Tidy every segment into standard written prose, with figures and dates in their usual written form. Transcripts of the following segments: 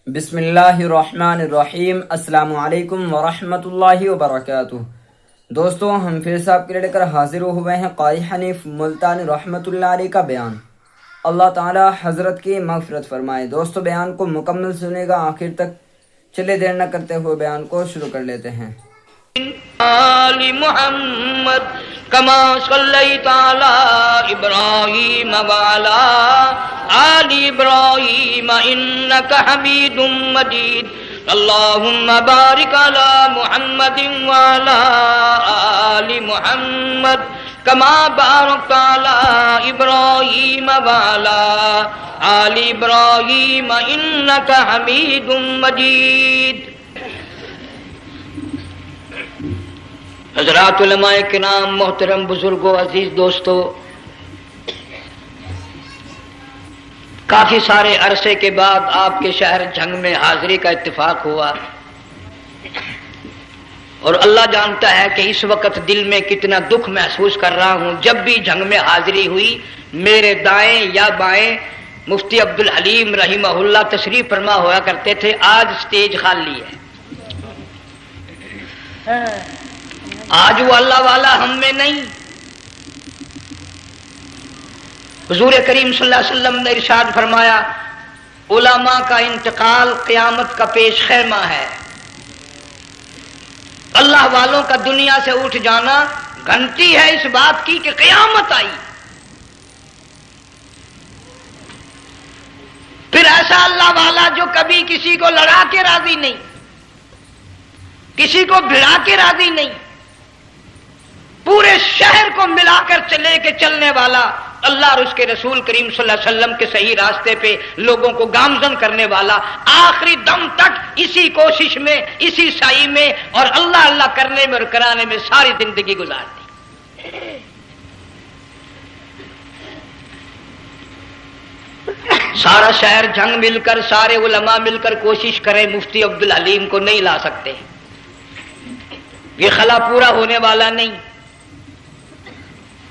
بسم اللہ الرحمن الرحیم۔ السلام علیکم ورحمۃ اللہ وبرکاتہ۔ دوستو، ہم پھر صاحب کے لے کر حاضر ہوئے ہیں قاری حنیف ملتانی رحمۃ اللہ علیہ کا بیان۔ اللہ تعالی حضرت کی مغفرت فرمائے۔ دوستو، بیان کو مکمل سنے گا آخر تک، چلے دیر نہ کرتے ہوئے بیان کو شروع کر لیتے ہیں۔ آل محمد کما صلیت علی ابراہیم وعلی آل ابراہیم انک حمید مجید۔ اللہم بارک علی محمد وعلی آل محمد کما بارکت علی ابراہیم وعلی آل ابراہیم انک حمید مجید۔ حضرات علماء کرام، محترم بزرگوں، عزیز دوستو، کافی سارے عرصے کے بعد آپ کے شہر جھنگ میں حاضری کا اتفاق ہوا، اور اللہ جانتا ہے کہ اس وقت دل میں کتنا دکھ محسوس کر رہا ہوں۔ جب بھی جھنگ میں حاضری ہوئی، میرے دائیں یا بائیں مفتی عبدالحلیم رحمہ اللہ تشریف فرما ہوا کرتے تھے۔ آج سٹیج خالی ہے۔ آج وہ اللہ والا ہم میں نہیں۔ حضور کریم صلی اللہ علیہ وسلم نے ارشاد فرمایا، علماء کا انتقال قیامت کا پیش خیمہ ہے۔ اللہ والوں کا دنیا سے اٹھ جانا گھنٹی ہے اس بات کی کہ قیامت آئی۔ پھر ایسا اللہ والا جو کبھی کسی کو لڑا کے راضی نہیں، کسی کو بھڑا کے راضی نہیں، پورے شہر کو ملا کر لے کے چلنے والا، اللہ اور اس کے رسول کریم صلی اللہ علیہ وسلم کے صحیح راستے پہ لوگوں کو گامزن کرنے والا، آخری دم تک اسی کوشش میں، اسی سعی میں اور اللہ اللہ کرنے میں اور کرانے میں ساری زندگی گزار دی۔ سارا شہر جنگ مل کر، سارے علماء مل کر کوشش کریں، مفتی عبدالحلیم کو نہیں لا سکتے۔ یہ خلا پورا ہونے والا نہیں۔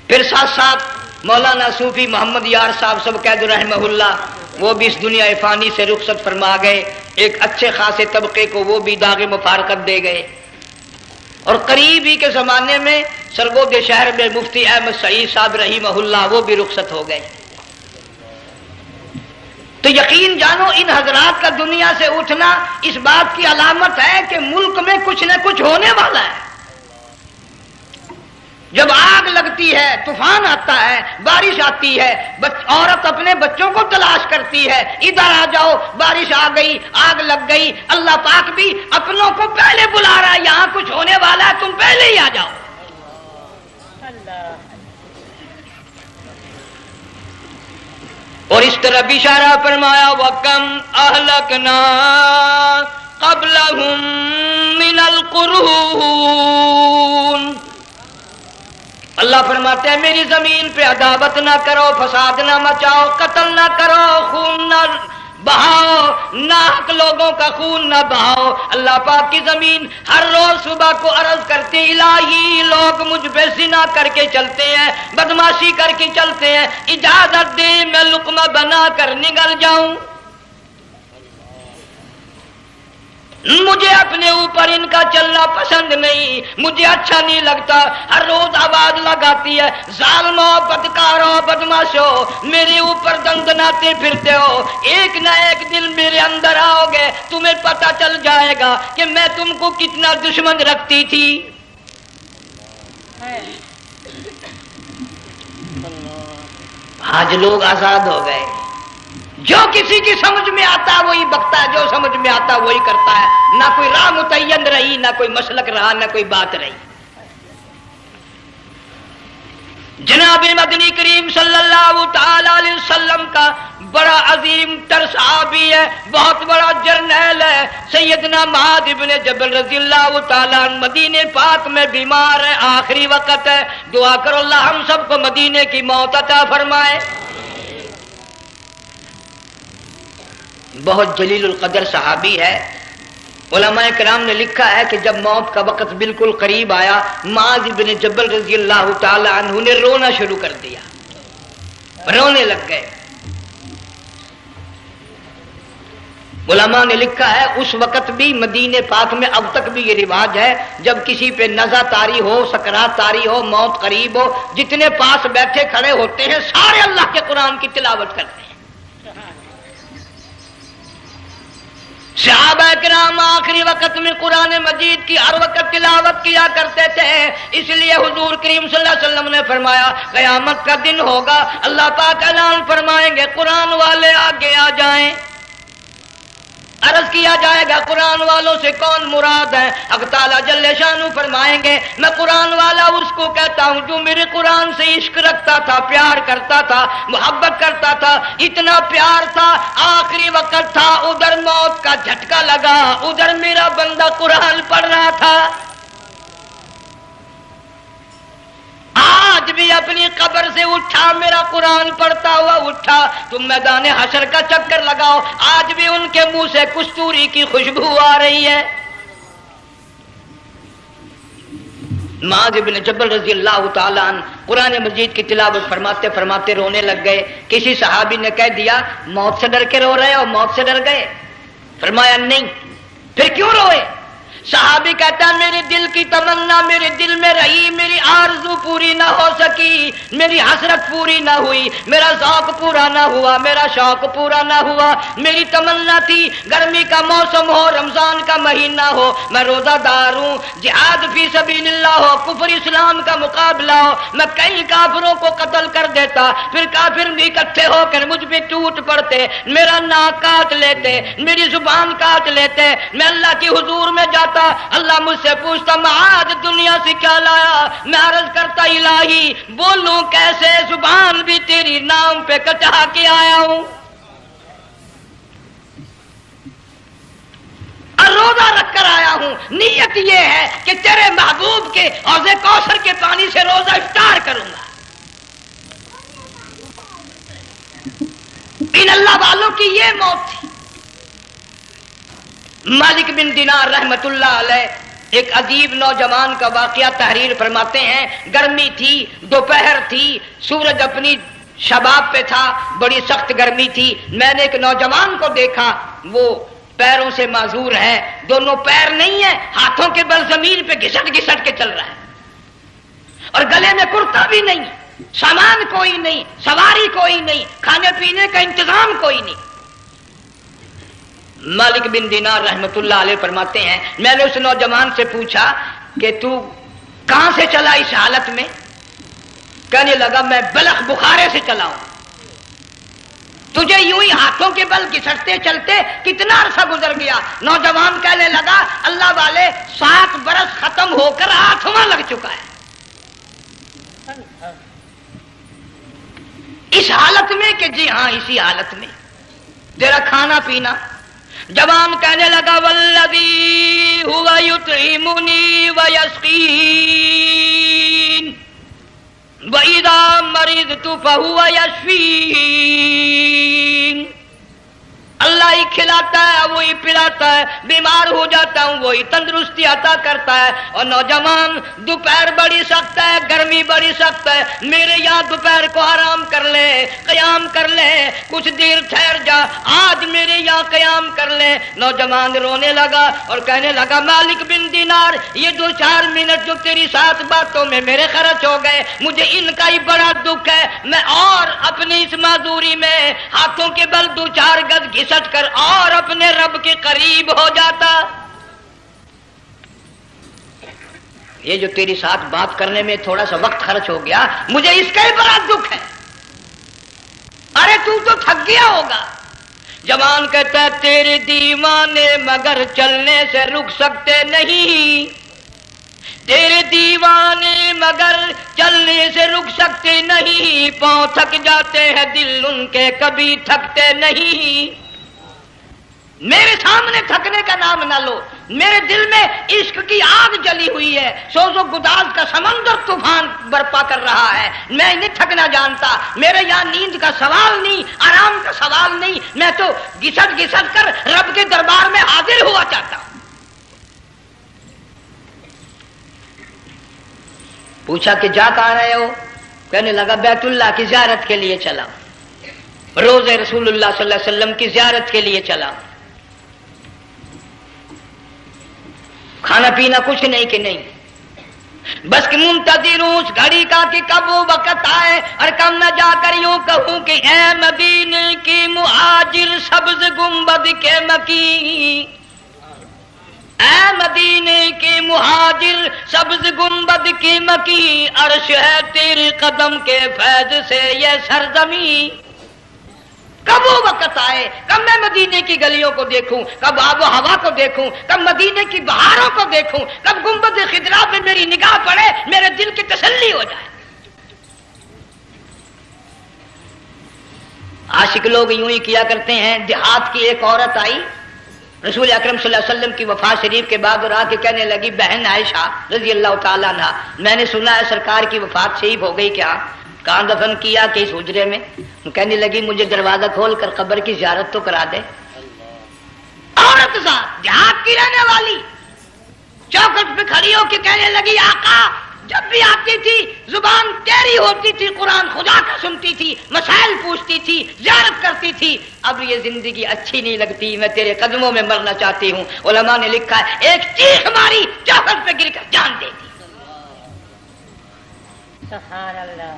پھر ساتھ ساتھ مولانا صوفی محمد یار صاحب سب قید رحمہ اللہ، وہ بھی اس دنیا فانی سے رخصت فرما گئے۔ ایک اچھے خاصے طبقے کو وہ بھی داغ مفارقت دے گئے، اور قریب ہی کے زمانے میں سرگود شہر میں مفتی احمد سعید صاحب رحمہ اللہ وہ بھی رخصت ہو گئے۔ تو یقین جانو، ان حضرات کا دنیا سے اٹھنا اس بات کی علامت ہے کہ ملک میں کچھ نہ کچھ ہونے والا ہے۔ جب آگ لگتی ہے، طوفان آتا ہے، بارش آتی ہے، عورت اپنے بچوں کو تلاش کرتی ہے، ادھر آ جاؤ، بارش آ گئی، آگ لگ گئی، اللہ پاک بھی اپنوں کو پہلے بلا رہا ہے، یہاں کچھ ہونے والا ہے، تم پہلے ہی آ جاؤ۔ اور اس طرح بھی اشارہ فرمایا، وَكَمْ أَهْلَكْنَا قَبْلَهُمْ مِنَ الْقُرُونِ۔ اللہ فرماتے ہیں میری زمین پہ عداوت نہ کرو، فساد نہ مچاؤ، قتل نہ کرو، خون نہ بہاؤ، ناحق لوگوں کا خون نہ بہاؤ۔ اللہ پاک کی زمین ہر روز صبح کو عرض کرتی، الہی لوگ مجھ پہ زنا کر کے چلتے ہیں، بدماشی کر کے چلتے ہیں، اجازت دے میں لقمہ بنا کر نگل جاؤں۔ مجھے اپنے اوپر ان کا چلنا پسند نہیں، مجھے اچھا نہیں لگتا۔ ہر روز آواز لگاتی ہے، ظالمو، بدکارو، بدماشو، میرے اوپر دندناتے پھرتے ہو، ایک نہ ایک دن میرے اندر آؤ گے، تمہیں پتہ چل جائے گا کہ میں تم کو کتنا دشمن رکھتی تھی۔ آج لوگ آزاد ہو گئے، جو کسی کی سمجھ میں آتا ہے وہی بکتا ہے، جو سمجھ میں آتا ہے وہی کرتا ہے، نہ کوئی راہ متعین رہی، نہ کوئی مسلک رہا، نہ کوئی بات رہی۔ جناب مدنی کریم صلی اللہ تعالی علیہ وسلم کا بڑا عظیم تر صحابی ہے، بہت بڑا جرنیل ہے، سیدنا معاذ ابن جبل رضی اللہ تعالی عنہ، مدینے پاک میں بیمار ہے، آخری وقت ہے، دعا کرو اللہ ہم سب کو مدینے کی موت عطا فرمائے۔ بہت جلیل القدر صحابی ہے۔ علماء کرام نے لکھا ہے کہ جب موت کا وقت بالکل قریب آیا، معاذ بن جبل رضی اللہ تعالی عنہ نے رونا شروع کر دیا، رونے لگ گئے۔ علماء نے لکھا ہے اس وقت بھی مدینے پاک میں اب تک بھی یہ رواج ہے، جب کسی پہ نزع طاری ہو، سکرات طاری ہو، موت قریب ہو، جتنے پاس بیٹھے کھڑے ہوتے ہیں سارے اللہ کے قرآن کی تلاوت کرتے ہیں۔ صحابہ کرام آخری وقت میں قرآن مجید کی ہر وقت تلاوت کیا کرتے تھے، اس لیے حضور کریم صلی اللہ علیہ وسلم نے فرمایا قیامت کا دن ہوگا، اللہ پاک اعلان فرمائیں گے قرآن والے آگے آ جائیں۔ عرض کیا جائے گا قرآن والوں سے کون مراد ہے؟ حق تعالیٰ جل شانہ فرمائیں گے میں قرآن والا اس کو کہتا ہوں جو میرے قرآن سے عشق رکھتا تھا، پیار کرتا تھا، محبت کرتا تھا، اتنا پیار تھا آخری وقت تھا، ادھر موت کا جھٹکا لگا، ادھر میرا بندہ قرآن پڑھ رہا تھا، آج بھی اپنی قبر سے اٹھا میرا قرآن پڑھتا ہوا اٹھا، تم میدان حشر کا چکر لگاؤ، آج بھی ان کے منہ سے کستوری کی خوشبو آ رہی ہے۔ معاذ بن جبل رضی اللہ تعالیٰ عنہ قرآن مجید کی تلاوت فرماتے فرماتے رونے لگ گئے۔ کسی صحابی نے کہہ دیا موت سے ڈر کے رو رہے ہو، موت سے ڈر گئے؟ فرمایا نہیں۔ پھر کیوں روئے؟ صحابی کہتا ہے میرے دل کی تمنا میرے دل میں رہی، میری آرزو پوری نہ ہو سکی، میری حسرت پوری نہ ہوئی، میرا ذوق پورا نہ ہوا، میرا شوق پورا نہ ہوا، میری تمنا تھی گرمی کا موسم ہو، رمضان کا مہینہ ہو، میں روزہ دار ہوں، جہاد فی سبیل اللہ ہو، کفر اسلام کا مقابلہ ہو، میں کئی کافروں کو قتل کر دیتا، پھر کافر اکٹھے ہو کر مجھ پہ ٹوٹ پڑتے، میرا ناک کاٹ لیتے، میری زبان کاٹ لیتے، میں اللہ کی حضور میں جاتا، اللہ مجھ سے پوچھتا معاذ دنیا سے کیا لایا؟ میں عرض کرتا الہی بولوں کیسے، زبان بھی تیری نام پہ کٹا کے آیا ہوں، اور روزہ رکھ کر آیا ہوں، نیت یہ ہے کہ تیرے محبوب کے حوض کوثر کے پانی سے روزہ افطار کروں گا۔ ان اللہ والوں کی یہ موت تھی۔ مالک بن دینار رحمت اللہ علیہ ایک عجیب نوجوان کا واقعہ تحریر فرماتے ہیں، گرمی تھی، دوپہر تھی، سورج اپنی شباب پہ تھا، بڑی سخت گرمی تھی، میں نے ایک نوجوان کو دیکھا، وہ پیروں سے معذور ہے، دونوں پیر نہیں ہیں، ہاتھوں کے بل زمین پہ گھسٹ گھسٹ کے چل رہا ہے، اور گلے میں کرتا بھی نہیں، سامان کوئی نہیں، سواری کوئی نہیں، کھانے پینے کا انتظام کوئی نہیں۔ مالک بن دینار رحمت اللہ علیہ فرماتے ہیں میں نے اس نوجوان سے پوچھا کہ تو کہاں سے چلا اس حالت میں؟ کہنے لگا میں بلخ بخارے سے چلا ہوں۔ تجھے یوں ہی ہاتھوں کے بل گھسٹتے چلتے کتنا عرصہ گزر گیا؟ نوجوان کہنے لگا اللہ والے 7 برس ختم ہو کر 8واں لگ چکا ہے۔ اس حالت میں کہ جی ہاں اسی حالت میں تیرا کھانا پینا۔ جوان کہنے لگا والذی ہوا یطعمنی ویسقین وَإِذَا مَرِضْتُ فَهُوَ يَشْفِينِ، اللہ ہی کھلاتا ہے وہی پلاتا ہے، بیمار ہو جاتا ہوں وہی تندرستی عطا کرتا ہے۔ اور نوجوان دوپہر بڑی سخت ہے، گرمی بڑی سخت ہے، میرے یہاں دوپہر کو آرام کر لے، قیام کر لے، کچھ دیر ٹھہر جا، آج میرے یہاں قیام کر لے۔ نوجوان رونے لگا اور کہنے لگا مالک بن دینار یہ 2-4 منٹ جو تیری ساتھ باتوں میں میرے خرچ ہو گئے، مجھے ان کا ہی بڑا دکھ ہے، میں اور اپنی اس معذوری میں ہاتھوں کے بل 2-4 گز گھسٹ کر اور اپنے رب کے قریب ہو جاتا۔ یہ جو تیری ساتھ بات کرنے میں تھوڑا سا وقت خرچ ہو گیا، مجھے اس کا ہی بڑا دکھ ہے۔ ارے تو تھک گیا ہوگا۔ جوان کہتا ہے تیرے دیوانے مگر چلنے سے رک سکتے نہیں، تیرے دیوانے مگر چلنے سے رک سکتے نہیں، پاؤں تھک جاتے ہیں دل ان کے کبھی تھکتے نہیں۔ میرے سامنے تھکنے کا نام نہ لو، میرے دل میں عشق کی آگ جلی ہوئی ہے، سوز و گداز کا سمندر طوفان برپا کر رہا ہے، میں نہیں تھکنا جانتا، میرے یہاں نیند کا سوال نہیں، آرام کا سوال نہیں، میں تو گھسٹ گھسٹ کر رب کے دربار میں حاضر ہوا چاہتا ہوں۔ پوچھا کہ جا کہاں رہے ہو؟ کہنے لگا بیت اللہ کی زیارت کے لیے چلا، روزے رسول اللہ صلی اللہ علیہ وسلم کی زیارت کے لیے چلا۔ کھانا پینا کچھ نہیں کہ نہیں، بس کہ منتظر ہوں اس گھڑی کا کہ کب وہ وقت آئے اور کب میں جا کر یوں کہوں کہ اے مدینے کی مہاجر سبز گنبد کے مکی، اے مدینے کے مہاجر سبز گنبد کی مکی، عرش ہے تیرے قدم کے فیض سے یہ سرزمین۔ کب وہ وقت آئے، کب میں مدینے کی گلیوں کو دیکھوں، کب آب و ہوا کو دیکھوں، کب مدینے کی بہاروں کو دیکھوں، کب گنبد خضرا پہ میری نگاہ پڑے، میرے دل کی تسلی ہو جائے۔ عاشق لوگ یوں ہی کیا کرتے ہیں۔ دیہات کی ایک عورت آئی رسول اکرم صلی اللہ علیہ وسلم کی وفات شریف کے بعد اور آ کے کہنے لگی بہن عائشہ رضی اللہ تعالیٰ عنہ، میں نے سنا ہے سرکار کی وفات شریف ہو گئی، کیا کہاں دفن کیا کہ اس حجرے میں؟ کہنے لگی مجھے دروازہ کھول کر قبر کی زیارت تو کرا دے۔ عورت صاحب دیہات کی رہنے والی چوکھٹ پہ کھڑی ہو کے کہنے لگی آقا جب بھی آتی تھی زبان تیری ہوتی تھی، قرآن خدا کا سنتی تھی، مسائل پوچھتی تھی، زیارت کرتی تھی، اب یہ زندگی اچھی نہیں لگتی، میں تیرے قدموں میں مرنا چاہتی ہوں۔ علماء نے لکھا ہے ایک چیخ ماری چوکھٹ پہ گر کر جان دے دی۔ سبحان اللہ۔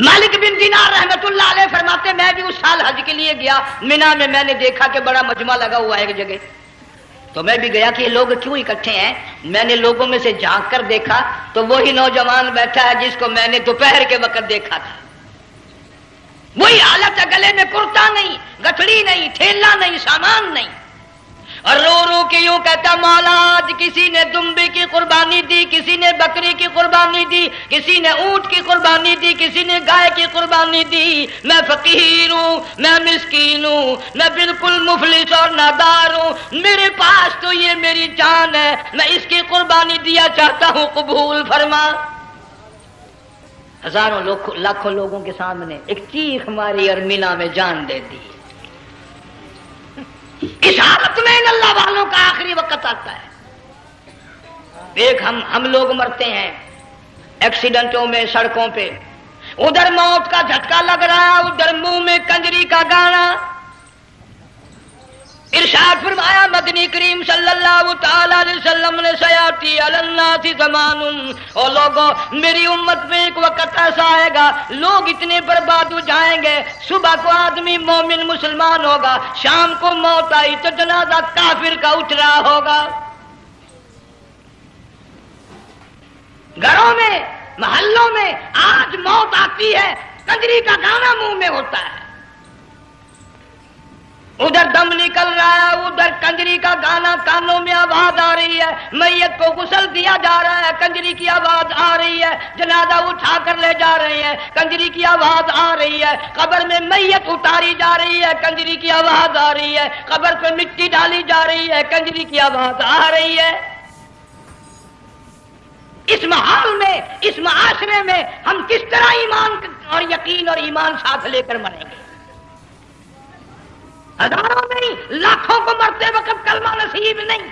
مالک بن دینار رحمت اللہ علیہ فرماتے میں بھی اس سال حج کے لیے گیا مینا میں، میں نے دیکھا کہ بڑا مجمع لگا ہوا ہے ایک جگہ، تو میں بھی گیا کہ یہ لوگ کیوں اکٹھے ہیں۔ میں نے لوگوں میں سے جھانک کر دیکھا تو وہی نوجوان بیٹھا ہے جس کو میں نے دوپہر کے وقت دیکھا تھا، وہی حالت ہے، گلے میں کرتا نہیں، گٹھڑی نہیں، تھیلا نہیں، سامان نہیں، اور رو رو کے یوں کہتا مولا آج کسی نے دمبی کی قربانی دی، کسی نے بکری کی قربانی دی، کسی نے اونٹ کی قربانی دی، کسی نے گائے کی قربانی دی، میں فقیر ہوں، میں مسکین ہوں، میں بالکل مفلس اور نادار ہوں، میرے پاس تو یہ میری جان ہے، میں اس کی قربانی دیا چاہتا ہوں، قبول فرما۔ ہزاروں لاکھوں لوگوں کے سامنے ایک چیخ ماری اور مینا میں جان دے دی۔ اس حالت میں ان اللہ والوں کا آخری وقت آتا ہے۔ ایک ہم لوگ مرتے ہیں ایکسیڈنٹوں میں، سڑکوں پہ، ادھر موت کا جھٹکا لگ رہا، ادھر منہ میں کنجری کا گانا۔ ارشاد فرمایا مدنی کریم صلی اللہ تعالی علیہ وسلم نے سیاتی علی الناس زمان، او لوگوں میری امت میں ایک وقت ایسا آئے گا لوگ اتنے برباد ہو جائیں گے، صبح کو آدمی مومن مسلمان ہوگا، شام کو موت آئی تو جنازہ کافر کا اٹھ رہا ہوگا۔ گھروں میں، محلوں میں آج موت آتی ہے، کنجری کا گانا منہ میں ہوتا ہے، ادھر دم نکل رہا ہے، ادھر کنجری کا گانا کانوں میں آواز آ رہی ہے، میت کو غسل دیا جا رہا ہے، کنجری کی آواز آ رہی ہے، جنازہ اٹھا کر لے جا رہے ہیں، کنجری کی آواز آ رہی ہے، قبر میں میت اتاری جا رہی ہے، کنجری کی آواز آ رہی ہے، قبر پہ مٹی ڈالی جا رہی ہے، کنجری کی آواز آ رہی ہے۔ اس ماحول میں، اس معاشرے میں ہم کس طرح ایمان اور یقین اور ایمان ساتھ لے کر مریں گے؟ ہزاروں نہیں لاکھوں کو مرتے وقت کلمہ نصیب نہیں۔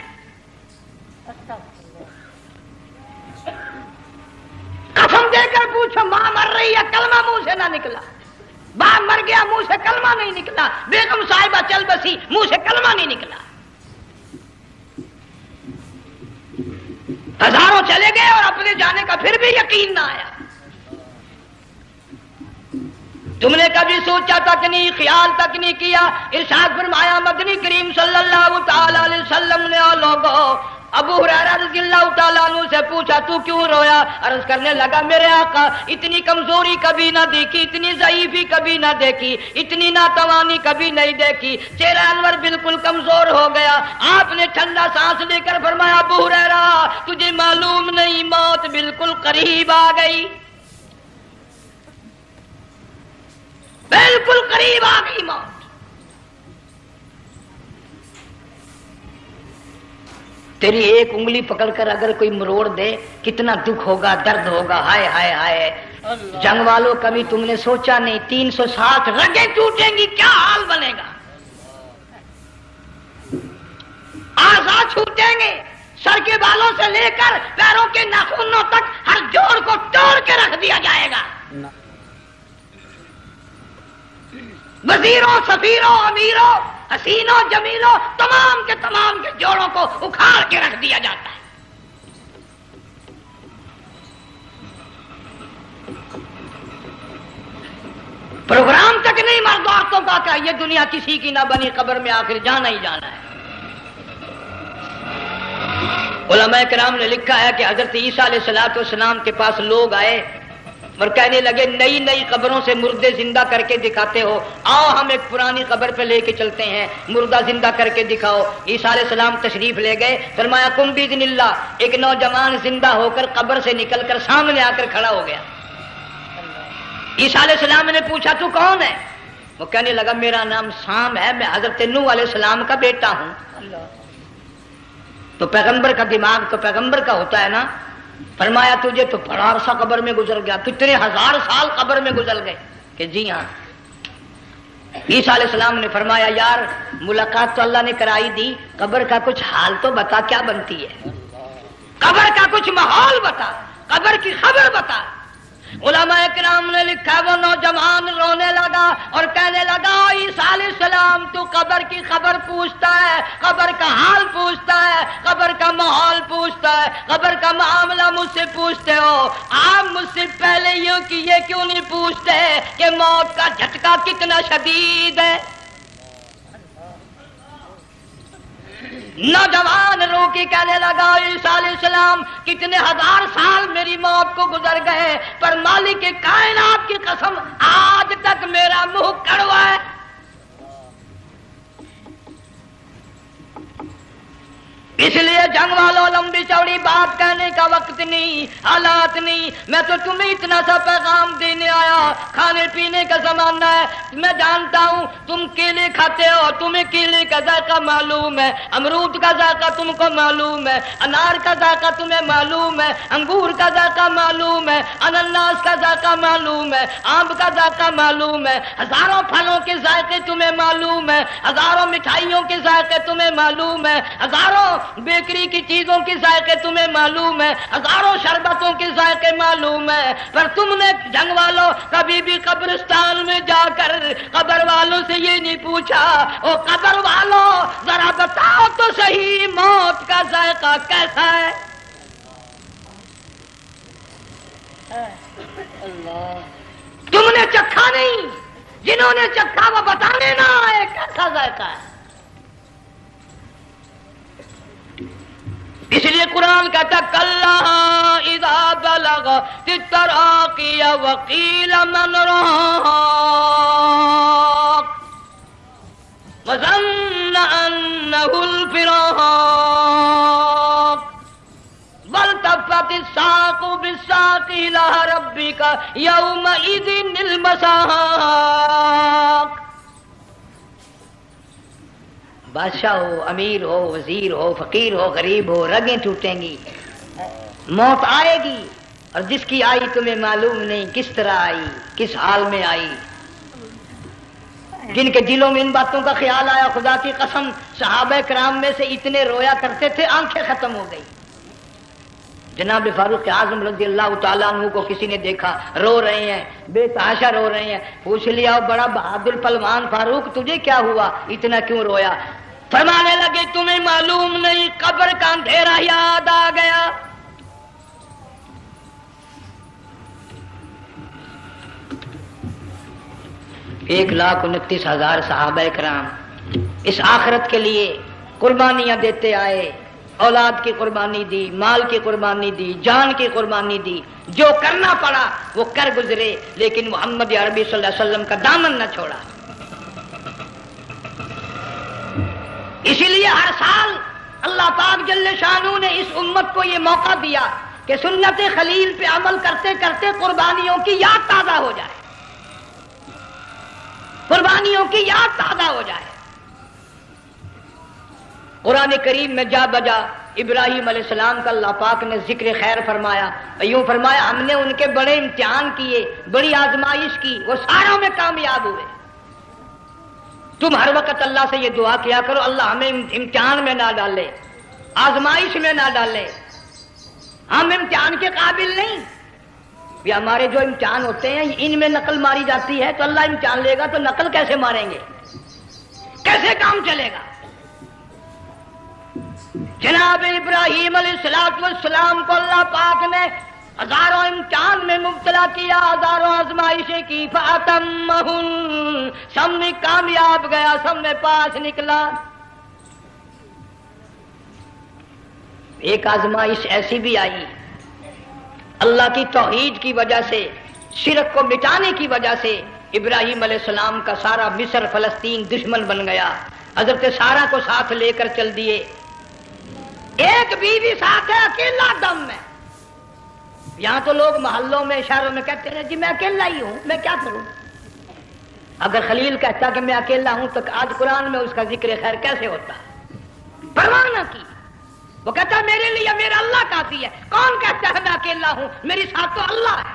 قسم دے کر پوچھو ماں مر رہی ہے کلمہ منہ سے نہ نکلا، باپ مر گیا منہ سے کلمہ نہیں نکلا، بیگم صاحبہ چل بسی منہ سے کلمہ نہیں نکلا۔ ہزاروں چلے گئے اور اپنے جانے کا پھر بھی یقین نہ آیا۔ تم نے کبھی سوچا تک نہیں، خیال تک نہیں کیا۔ ارشاد فرمایا مدنی کریم صلی اللہ تعالی علیہ وسلم نے اور لوگوں ابو ہریرہ رضی اللہ تعالیٰ عنہ سے پوچھا تو کیوں رویا؟ عرض کرنے لگا میرے آقا اتنی کمزوری کبھی نہ دیکھی، اتنی ضعیفی کبھی نہ دیکھی، اتنی ناتوانی کبھی نہیں دیکھی، چہرہ انور بالکل کمزور ہو گیا۔ آپ نے ٹھنڈا سانس لے کر فرمایا ابو ہریرہ تجھے معلوم نہیں موت بالکل قریب آ گئی، بالکل قریب آ گئی موت۔ تیری ایک انگلی پکڑ کر اگر کوئی مروڑ دے کتنا دکھ ہوگا، درد ہوگا، ہائے ہائے ہائے۔ جنگ والوں کبھی تم نے سوچا نہیں 360 رگیں ٹوٹیں گی کیا حال بنے گا، اعضاء چھوٹیں گے، سر کے بالوں سے لے کر پیروں کے ناخنوں تک ہر جوڑ کو توڑ کے رکھ دیا جائے گا۔ وزیروں، سفیروں، امیروں، حسینوں جمیلوں تمام کے جوڑوں کو اکھاڑ کے رکھ دیا جاتا ہے۔ پروگرام تک نہیں مرد عورتوں کا کہ یہ دنیا کسی کی نہ بنی، قبر میں آخر جانا ہی جانا ہے۔ علماء کرام نے لکھا ہے کہ حضرت عیسیٰ علیہ السلام کے پاس لوگ آئے اور کہنے لگے نئی قبروں سے مردے زندہ کر کے دکھاتے ہو، آؤ ہم ایک پرانی قبر پہ لے کے چلتے ہیں، مردہ زندہ کر کے دکھاؤ۔ عیسیٰ علیہ السلام تشریف لے گئے، فرمایا قم باذن اللہ، ایک نوجوان زندہ ہو کر قبر سے نکل کر سامنے آ کر کھڑا ہو گیا۔ عیسیٰ علیہ السلام نے پوچھا تو کون ہے؟ وہ کہنے لگا میرا نام سام ہے، میں حضرت نوح علیہ السلام کا بیٹا ہوں۔ تو پیغمبر کا دماغ تو پیغمبر کا ہوتا ہے نا۔ فرمایا تجھے تو بڑا عرصہ قبر میں گزر گیا، کتنے ہزار سال قبر میں گزر گئے؟ کہ جی ہاں۔ عیسیٰ علیہ السلام نے فرمایا یار ملاقات تو اللہ نے کرائی دی، قبر کا کچھ حال تو بتا، کیا بنتی ہے؟ قبر کا کچھ ماحول بتا، قبر کی خبر بتا۔ علماء کرام نے لکھا وہ نوجوان رونے لگا اور کہنے لگا عیسیٰ علیہ السلام تو قبر کی خبر پوچھتا ہے، قبر کا حال پوچھتا ہے، قبر کا ماحول پوچھتا ہے، قبر کا معاملہ مجھ سے پوچھتے ہو، آپ مجھ سے پہلے یہ کیوں نہیں پوچھتے کہ موت کا جھٹکا کتنا شدید ہے؟ نوجوان رو کے کہنے لگا عیسیٰ علیہ السلام کتنے ہزار سال میری موت کو گزر گئے، پر مالک کائنات کی قسم آج تک میرا منہ کڑوا ہے۔ اس لیے جنگ والوں لمبی چوڑی بات کہنے کا وقت نہیں، حالات نہیں، میں تو تمہیں اتنا سا پیغام دینے آیا، کھانے پینے کا زمانہ ہے، میں جانتا ہوں تم کیلے کھاتے ہو، تمہیں کیلے کا ذائقہ معلوم ہے، امرود کا ذائقہ تم کو معلوم ہے، انار کا ذائقہ تمہیں معلوم ہے، انگور کا ذائقہ معلوم ہے، انناس کا ذائقہ معلوم ہے، آم کا ذائقہ معلوم ہے، ہزاروں پھلوں کے ذائقے تمہیں معلوم ہے، ہزاروں مٹھائیوں کے ذائقے تمہیں معلوم ہے، ہزاروں بیکری کی چیزوں کے ذائقے تمہیں معلوم ہے، ہزاروں شربتوں کے ذائقے معلوم ہے، پر تم نے جنگ والوں کبھی بھی قبرستان میں جا کر قبر والوں سے یہ نہیں پوچھا او قبر والوں ذرا بتاؤ تو صحیح موت کا ذائقہ کیسا ہے؟ تم نے چکھا نہیں، جنہوں نے چکھا وہ بتانے نہ آئے کیسا ذائقہ ہے۔ اس لیے قرآن کہتا کلا اذا بلغت التراقی وقیل من راق وظن انه الفراق والتفت الساق بالساق الى ربك يومئذ المساق۔ بادشاہ ہو، امیر ہو، وزیر ہو، فقیر ہو، غریب ہو، رگیں ٹوٹیں گی، موت آئے گی، اور جس کی آئی تمہیں معلوم نہیں کس طرح آئی، کس حال میں آئی۔ جن کے دلوں میں ان باتوں کا خیال آیا خدا کی قسم صحابہ کرام میں سے اتنے رویا کرتے تھے آنکھیں ختم ہو گئی۔ جناب فاروق اعظم رضی اللہ تعالیٰ عنہ کو کسی نے دیکھا رو رہے ہیں، بے تحاشا رو رہے ہیں، پوچھ لیا بڑا بہادر پہلوان فاروق تجھے کیا ہوا، اتنا کیوں رویا؟ فرمانے لگے تمہیں معلوم نہیں قبر کا اندھیرا یاد آ گیا۔ ایک 1,29,000 صحابہ کرام اس آخرت کے لیے قربانیاں دیتے آئے، اولاد کی قربانی دی، مال کی قربانی دی، جان کی قربانی دی، جو کرنا پڑا وہ کر گزرے، لیکن محمد عربی صلی اللہ علیہ وسلم کا دامن نہ چھوڑا۔ اسی لیے ہر سال اللہ پاک جل شانہ نے اس امت کو یہ موقع دیا کہ سنت خلیل پہ عمل کرتے کرتے قربانیوں کی یاد تازہ ہو جائے، قربانیوں کی یاد تازہ ہو جائے۔ قرآن کریم میں جا بجا ابراہیم علیہ السلام کا اللہ پاک نے ذکر خیر فرمایا، یوں فرمایا ہم نے ان کے بڑے امتحان کیے، بڑی آزمائش کی، وہ ساروں میں کامیاب ہوئے۔ تم ہر وقت اللہ سے یہ دعا کیا کرو اللہ ہمیں امتحان میں نہ ڈالے، آزمائش میں نہ ڈالے، ہم امتحان کے قابل نہیں۔ یہ ہمارے جو امتحان ہوتے ہیں ان میں نقل ماری جاتی ہے، تو اللہ امتحان لے گا تو نقل کیسے ماریں گے؟ کیسے کام چلے گا؟ جناب ابراہیم علیہ السلام کو اللہ پاک نے ہزاروں امتحان میں مبتلا کیا، ہزاروں آزمائشیں کی، فاتمہن، سب میں کامیاب گیا، سب میں پاس نکلا۔ ایک آزمائش ایسی بھی آئی، اللہ کی توحید کی وجہ سے، شرک کو مٹانے کی وجہ سے ابراہیم علیہ السلام کا سارا مصر فلسطین دشمن بن گیا۔ حضرت سارہ کو ساتھ لے کر چل دیے، ایک بیوی ساتھ ہے، اکیلا دم میں۔ یہاں تو لوگ محلوں میں شہروں میں کہتے ہیں جی میں اکیلا ہی ہوں، میں کیا کروں؟ اگر خلیل کہتا کہ میں اکیلا ہوں تو آج قرآن میں اس کا ذکر خیر کیسے ہوتا؟ پرواہ نہ کی، وہ کہتا میرے لیے میرا اللہ کافی ہے۔ کون کہتا ہے میں اکیلا ہوں؟ میری ساتھ تو اللہ ہے۔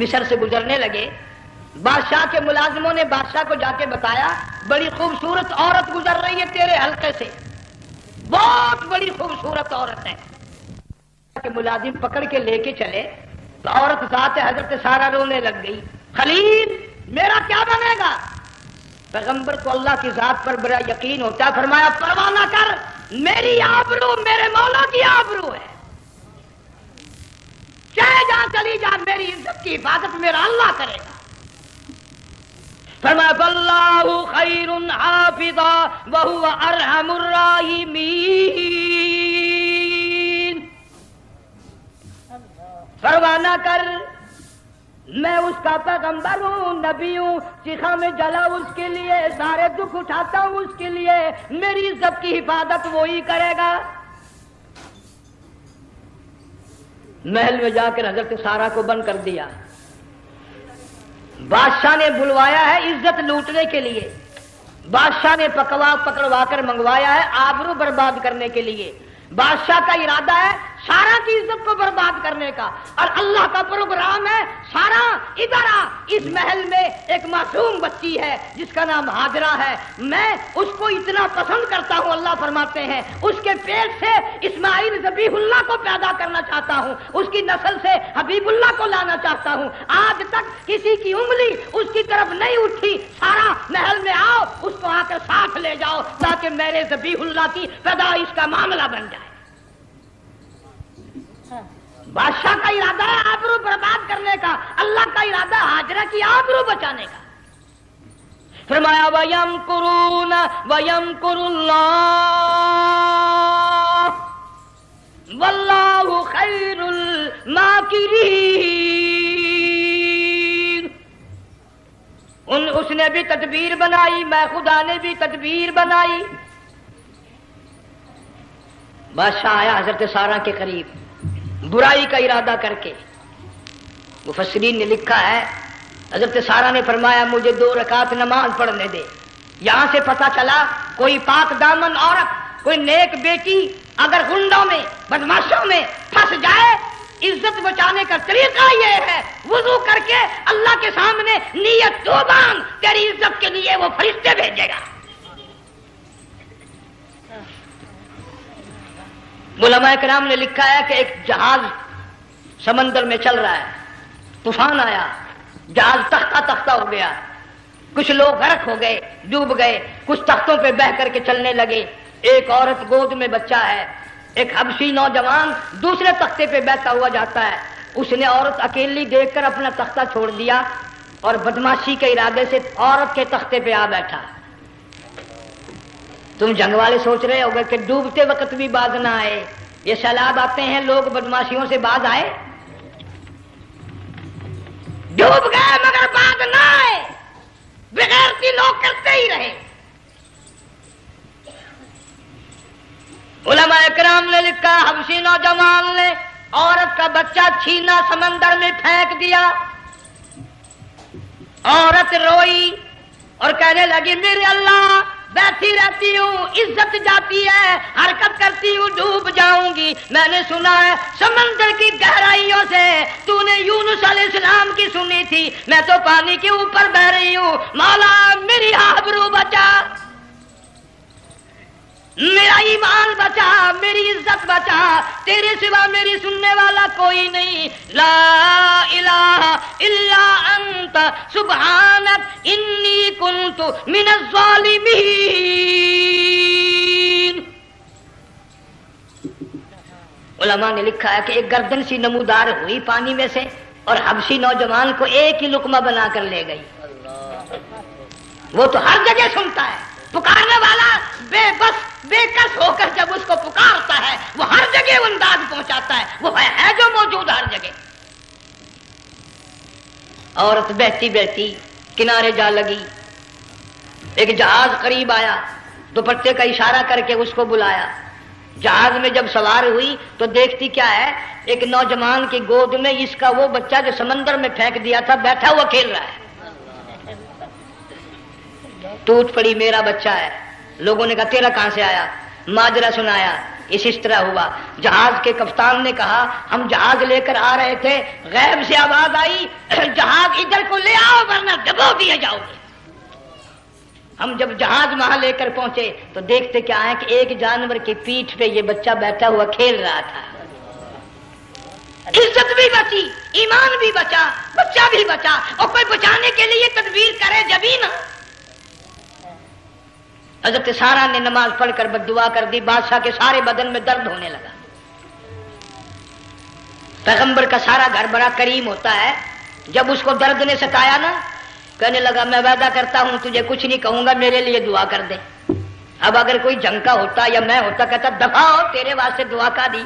مصر سے گزرنے لگے، بادشاہ کے ملازموں نے بادشاہ کو جا کے بتایا بڑی خوبصورت عورت گزر رہی ہے تیرے حلقے سے، بہت بڑی خوبصورت عورت ہے۔ کہ ملازم پکڑ کے لے کے چلے تو عورت ذات حضرت سارہ رونے لگ گئی، خلیل میرا کیا بنے گا؟ پیغمبر کو اللہ کی ذات پر بڑا یقین ہوتا ہے، فرمایا پرواہ نہ کر، میری آبرو میرے مولا کی آبرو ہے، چاہے جہاں چلی جا میری عزت کی حفاظت میرا اللہ کرے گا۔ فرمایا فاللہ خیر حافظا وہو ارحم الراحمین، پرواہ نہ کر، میں اس کا پیغمبر ہوں، نبی ہوں، چیخا میں جلا اس کے لیے، سارے دکھ اٹھاتا ہوں اس کے لیے، میری عزت کی حفاظت وہی کرے گا۔ محل میں جا کر حضرت سارہ کو بند کر دیا، بادشاہ نے بلوایا ہے عزت لوٹنے کے لیے، بادشاہ نے پکڑوا کر منگوایا ہے آبرو برباد کرنے کے لیے۔ بادشاہ کا ارادہ ہے سارا کی عزت کو برباد کرنے کا، اور اللہ کا پروگرام ہے سارا ادھر آ، اس محل میں ایک معصوم بچی ہے جس کا نام ہاجرہ ہے، میں اس کو اتنا پسند کرتا ہوں، اللہ فرماتے ہیں اس کے پیٹ سے اسماعیل ذبیح اللہ کو پیدا کرنا چاہتا ہوں، اس کی نسل سے حبیب اللہ کو لانا چاہتا ہوں۔ آج تک کسی کی انگلی اس کی طرف نہیں اٹھی، سارا محل میں آؤ، اس کو آ کر ساتھ لے جاؤ تاکہ میرے ذبیح اللہ کی پیدائش کا معاملہ بن جائے۔ بادشاہ کا ارادہ ہے آبرو برباد کرنے کا، اللہ کا ارادہ ہے ہاجرہ کی آبرو بچانے کا۔ فرمایا وَيَمْكُرُونَ وَيَمْكُرُ اللَّهُ وَاللَّهُ خَيْرُ الْمَاكِرِينَ، اس نے بھی تدبیر بنائی، میں خدا نے بھی تدبیر بنائی۔ بادشاہ آیا حضرت سارہ کے قریب برائی کا ارادہ کر کے، مفسرین نے لکھا ہے حضرت سارہ نے فرمایا مجھے 2 رکعت نماز پڑھنے دے۔ یہاں سے پتہ چلا کوئی پاک دامن عورت، کوئی نیک بیٹی اگر گنڈوں میں بدماشوں میں پھنس جائے، عزت بچانے کا طریقہ یہ ہے وضو کر کے اللہ کے سامنے نیت تو باندھ، تیری عزت کے لیے وہ فرشتے بھیجے گا۔ علماء کرام نے لکھا ہے کہ ایک جہاز سمندر میں چل رہا ہے، طوفان آیا، جہاز تختہ تختہ ہو گیا، کچھ لوگ غرق ہو گئے، ڈوب گئے، کچھ تختوں پہ بہ کر کے چلنے لگے۔ ایک عورت گود میں بچہ ہے، ایک حبشی نوجوان دوسرے تختے پہ بیٹھا ہوا جاتا ہے، اس نے عورت اکیلی دیکھ کر اپنا تختہ چھوڑ دیا اور بدماشی کے ارادے سے عورت کے تختے پہ آ بیٹھا۔ تم جنگ والے سوچ رہے ہوگے کہ ڈوبتے وقت بھی باز نہ آئے، یہ سیلاب آتے ہیں لوگ بدماشیوں سے باز آئے؟ ڈوب گئے مگر باز نہ آئے، بغیرتی لوگ کرتے ہی رہے۔ علماء کرام نے لکھا حبشی نوجوان نے عورت کا بچہ چھینا سمندر میں پھینک دیا، عورت روئی اور کہنے لگی میرے اللہ بیٹھی رہتی ہوں، عزت جاتی ہے، حرکت کرتی ہوں، ڈوب جاؤں گی۔ میں نے سنا ہے سمندر کی گہرائیوں سے تو نے یونس علیہ السلام کی سنی تھی، میں تو پانی کے اوپر بہ رہی ہوں، مولا میری آبرو بچا، میرا ایمان بچا، میری عزت بچا، تیرے سوا میری سننے والا کوئی نہیں، لا الہ الا انت سبحانک انی کنت من الظالمین۔ علماء نے لکھا ہے کہ ایک گردن سی نمودار ہوئی پانی میں سے اور حبشی نوجوان کو ایک ہی لقمہ بنا کر لے گئی۔ وہ تو ہر جگہ سنتا ہے، پکارنے والا بے بس بے کس ہو کر جب اس کو پکارتا ہے وہ ہر جگہ وہ انداز پہنچاتا ہے، وہ ہے جو موجود ہر جگہ۔ عورت بہتی بہتی کنارے جا لگی، ایک جہاز قریب آیا، دوپٹے کا اشارہ کر کے اس کو بلایا۔ جہاز میں جب سوار ہوئی تو دیکھتی کیا ہے، ایک نوجوان کی گود میں اس کا وہ بچہ جو سمندر میں پھینک دیا تھا بیٹھا ہوا کھیل رہا ہے۔ ٹوٹ پڑی، میرا بچہ ہے۔ لوگوں نے کہا تیرا کہاں سے آیا؟ ماجرا سنایا، اس طرح ہوا۔ جہاز کے کپتان نے کہا ہم جہاز لے کر آ رہے تھے، غیب سے آواز آئی جہاز ادھر کو لے آؤ ورنہ ڈبو دیے جاؤ گے۔ ہم جب جہاز وہاں لے کر پہنچے تو دیکھتے کیا ہے کہ ایک جانور کی پیٹھ پہ یہ بچہ بیٹھا ہوا کھیل رہا تھا۔ عزت بھی بچی، ایمان بھی بچا، بچہ بھی بچا، اور کوئی بچانے کے لیے تدبیر کرے جبھی نا۔ حضرت سارا نے نماز پڑھ کر بددعا کر دی، بادشاہ کے سارے بدن میں درد ہونے لگا۔ پیغمبر کا سارا گھر بڑا کریم ہوتا ہے، جب اس کو درد نے ستایا نا، کہنے لگا میں وعدہ کرتا ہوں تجھے کچھ نہیں کہوں گا، میرے لیے دعا کر دے۔ اب اگر کوئی جنگ کا ہوتا یا میں ہوتا کہتا دفع ہو، تیرے واسطے دعا کا دی۔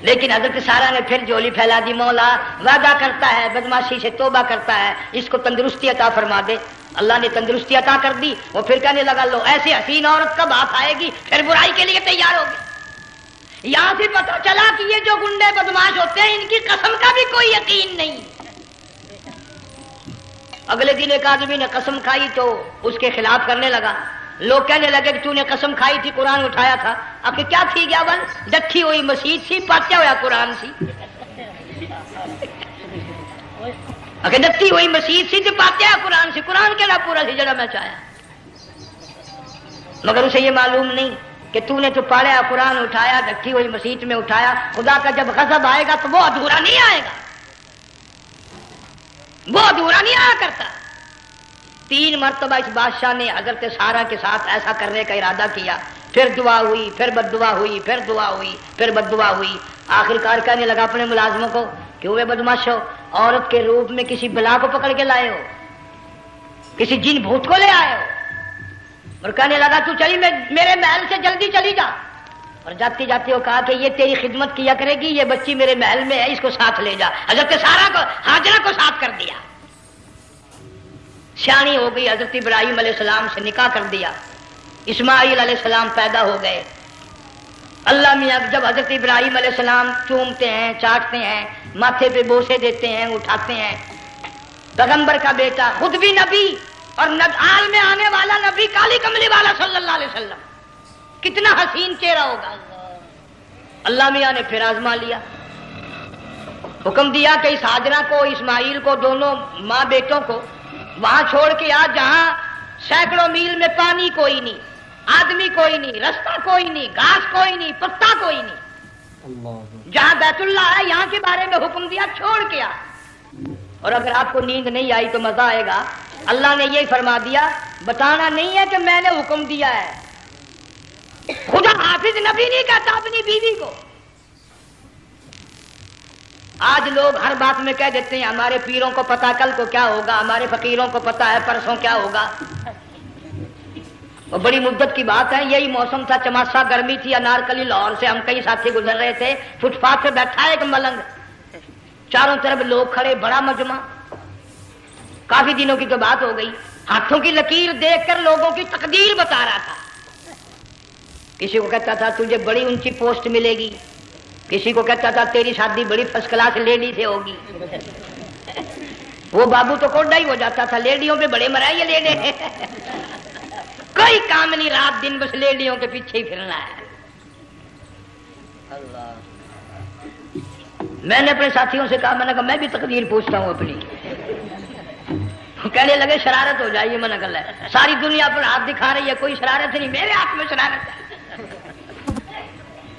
لیکن حضرت سارا نے پھر جولی پھیلا دی، مولا وعدہ کرتا ہے، بدماشی سے توبہ کرتا ہے، اس کو تندرستی عطا فرما دے۔ اللہ نے تندرستی عطا کر دی۔ وہ پھر کہنے لگا لو ایسی حسین عورت کب آپ آئے گی، پھر برائی کے لیے تیار ہوگی۔ یہاں سے پتہ چلا کہ یہ جو گنڈے بدماش ہوتے ہیں ان کی قسم کا بھی کوئی یقین نہیں۔ اگلے دن ایک آدمی نے قسم کھائی تو اس کے خلاف کرنے لگا۔ لوگ کہنے لگے کہ تو نے قسم کھائی تھی، قرآن اٹھایا تھا، آخر کیا تھی گیا بل ڈٹھی ہوئی مسیح سی، پاٹیا ہوا قرآن سی۔ اگر ڈٹھی ہوئی مسیح سی تو پاٹیا قرآن سی، قرآن کے نا پورا سی جڑا میں چاہیا، مگر اسے یہ معلوم نہیں کہ تو نے تو پاڑیا قرآن اٹھایا، ڈٹھی ہوئی مسیح میں اٹھایا۔ خدا کا جب غضب آئے گا تو وہ ادھورا نہیں آئے گا، وہ ادھورا نہیں آیا کرتا۔ 3 مرتبہ اس بادشاہ نے حضرت سارا کے ساتھ ایسا کرنے کا ارادہ کیا، پھر دعا ہوئی، پھر بد دعا ہوئی، پھر دعا ہوئی، پھر بد دعا ہوئی۔ آخر کار کہنے لگا اپنے ملازموں کو کہ ہوئے بدماشو، عورت کے روپ میں کسی بلا کو پکڑ کے لائے ہو، کسی جن بھوت کو لے آئے ہو۔ اور کہنے لگا تو چلی میرے محل سے جلدی چلی جا۔ اور جاتی جاتی وہ کہا کہ یہ تیری خدمت کیا کرے گی، یہ بچی میرے محل میں ہے، اس کو ساتھ لے جا۔ حضرت سارا کو، ہاجرہ کو ساتھ کر دیا، سیانی ہو گئی، حضرت ابراہیم علیہ السلام سے نکاح کر دیا، اسماعیل علیہ السلام پیدا ہو گئے۔ اللہ میاں جب حضرت ابراہیم علیہ السلام چومتے ہیں، چاٹتے ہیں، ماتھے پہ بوسے دیتے ہیں، اٹھاتے ہیں، پیغمبر کا بیٹا، خود بھی نبی اور آل میں آنے والا نبی، کالی کملی والا صلی اللہ علیہ وسلم، کتنا حسین چہرہ ہوگا۔ اللہ میاں نے پھر آزما لیا، حکم دیا کہ اس ہاجرہ کو، اسماعیل کو، دونوں ماں بیٹوں کو وہاں چھوڑ کے آ جہاں سینکڑوں میل میں پانی کوئی نہیں، آدمی کوئی نہیں، رستہ کوئی نہیں، گھاس کوئی نہیں، پتا کوئی نہیں، جہاں بیت اللہ ہے یہاں کے بارے میں حکم دیا چھوڑ کے آ۔ اور اگر آپ کو نیند نہیں آئی تو مزہ آئے گا، اللہ نے یہ فرما دیا، بتانا نہیں ہے کہ میں نے حکم دیا ہے۔ خدا حافظ نبی نہیں کہتا اپنی بیوی کو۔ آج لوگ ہر بات میں کہہ دیتے ہیں ہمارے پیروں کو پتا کل کو کیا ہوگا، ہمارے فقیروں کو پتا ہے پرسوں کیا ہوگا۔ اور بڑی مدت کی بات ہے، یہی موسم تھا، چماسا گرمی تھی، انارکلی لاہور سے ہم کئی ساتھی گزر رہے تھے، فٹ پاتھ پہ بیٹھا ایک ملنگ، چاروں طرف لوگ کھڑے، بڑا مجمع، کافی دنوں کی تو بات ہو گئی، ہاتھوں کی لکیر دیکھ کر لوگوں کی تقدیر بتا رہا تھا۔ کسی کو کہتا تھا تجھے بڑی اونچی پوسٹ ملے گی، کسی کو کہتا تھا تیری شادی بڑی فرسٹ کلاس لیڈی سے ہوگی۔ وہ بابو تو کوڈا ہی ہو جاتا تھا، لیڈیوں پہ بڑے مرائے یہ لیڈے کوئی کام نہیں، رات دن بس لیڈیوں کے پیچھے ہی پھرنا ہے۔ میں نے اپنے ساتھیوں سے کہا، میں نے کہا میں بھی تقدیر پوچھتا ہوں اپنی۔ کہنے لگے شرارت ہو جائے، یہ منع کر ہے، ساری دنیا پر ہاتھ دکھا رہی ہے، کوئی شرارت نہیں، میرے ہاتھ میں شرارت ہے۔